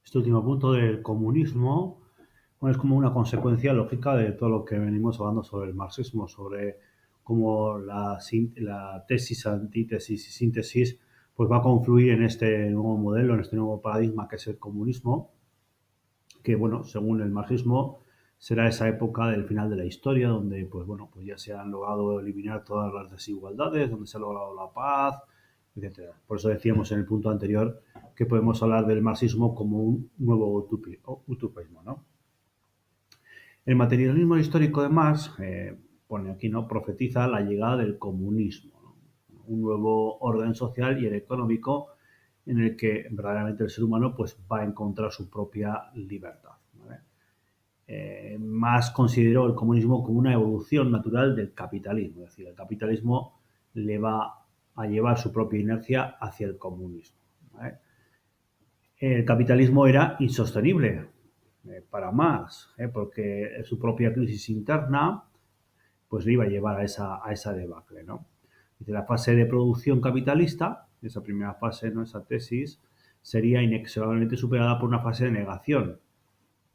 Este último punto del comunismo, bueno, es como una consecuencia lógica de todo lo que venimos hablando sobre el marxismo, sobre cómo la tesis, antítesis y síntesis pues va a confluir en este nuevo modelo, en este nuevo paradigma que es el comunismo, que bueno, según el marxismo, será esa época del final de la historia donde pues bueno, pues ya se han logrado eliminar todas las desigualdades, donde se ha logrado la paz, etcétera. Por eso decíamos en el punto anterior que podemos hablar del marxismo como un nuevo utopismo, ¿no? El materialismo histórico de Marx, pone aquí, ¿no? Profetiza la llegada del comunismo, ¿no? Un nuevo orden social y el económico en el que verdaderamente el ser humano pues, va a encontrar su propia libertad. ¿Vale? Más consideró el comunismo como una evolución natural del capitalismo, es decir, el capitalismo le va a llevar su propia inercia hacia el comunismo. ¿Vale? El capitalismo era insostenible para más, porque su propia crisis interna pues le iba a llevar a esa debacle, ¿no? Dice, la fase de producción capitalista, esa primera fase, ¿no? Esa tesis, sería inexorablemente superada por una fase de negación,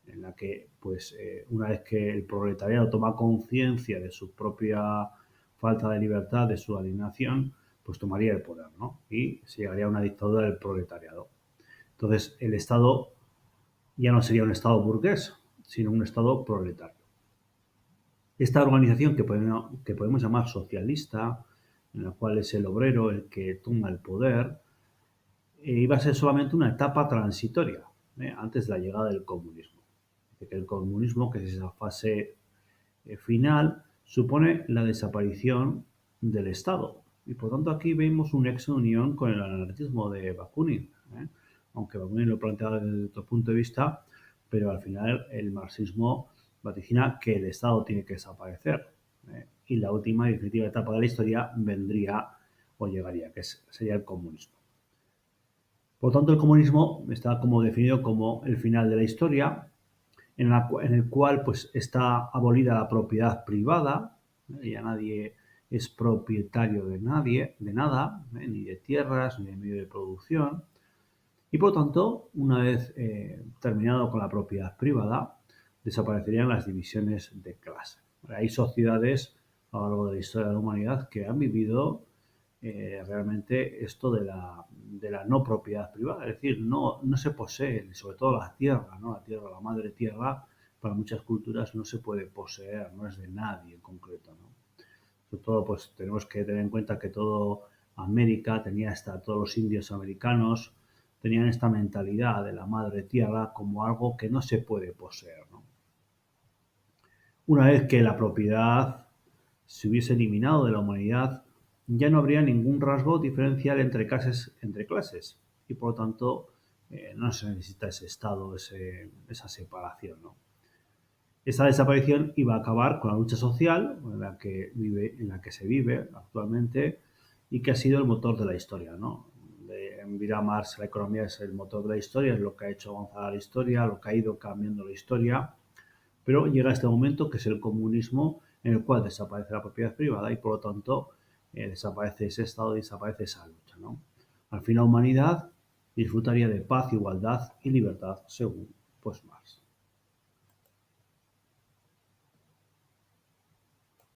en la que, pues, una vez que el proletariado toma conciencia de su propia falta de libertad, de su alienación, pues tomaría el poder, ¿no? Y se llegaría a una dictadura del proletariado. Entonces, el Estado ya no sería un Estado burgués, sino un Estado proletario. Esta organización que podemos llamar socialista, en la cual es el obrero el que toma el poder, iba a ser solamente una etapa transitoria, antes de la llegada del comunismo. Dice que el comunismo, que es esa fase final, supone la desaparición del Estado. Y por tanto aquí vemos un nexo de unión con el anarquismo de Bakunin, aunque Bakunin lo plantea desde otro punto de vista, pero al final el marxismo vaticina que el Estado tiene que desaparecer. Y la última y definitiva etapa de la historia vendría o llegaría, sería el comunismo. Por tanto, el comunismo está como definido como el final de la historia, en el cual pues, está abolida la propiedad privada, ya nadie es propietario de nadie, de nada, ni de tierras, ni de medio de producción, y por lo tanto, una vez terminado con la propiedad privada, desaparecerían las divisiones de clase. Hay sociedades a lo largo de la historia de la humanidad que han vivido realmente esto de la no propiedad privada, es decir, no se posee, sobre todo la tierra, ¿no? La tierra, la madre tierra, para muchas culturas no se puede poseer, no es de nadie en concreto, ¿no? Sobre todo, pues tenemos que tener en cuenta que todo América tenía todos los indios americanos tenían esta mentalidad de la madre tierra como algo que no se puede poseer, ¿no? Una vez que la propiedad se hubiese eliminado de la humanidad, ya no habría ningún rasgo diferencial entre clases y por lo tanto no se necesita ese estado, esa separación, ¿no? Esta desaparición iba a acabar con la lucha social en la que se vive actualmente y que ha sido el motor de la historia, ¿no? En vida Marx, la economía es el motor de la historia, es lo que ha hecho avanzar la historia, lo que ha ido cambiando la historia, pero llega este momento que es el comunismo en el cual desaparece la propiedad privada y por lo tanto desaparece ese estado y desaparece esa lucha, ¿no? Al fin la humanidad disfrutaría de paz, igualdad y libertad según pues Marx.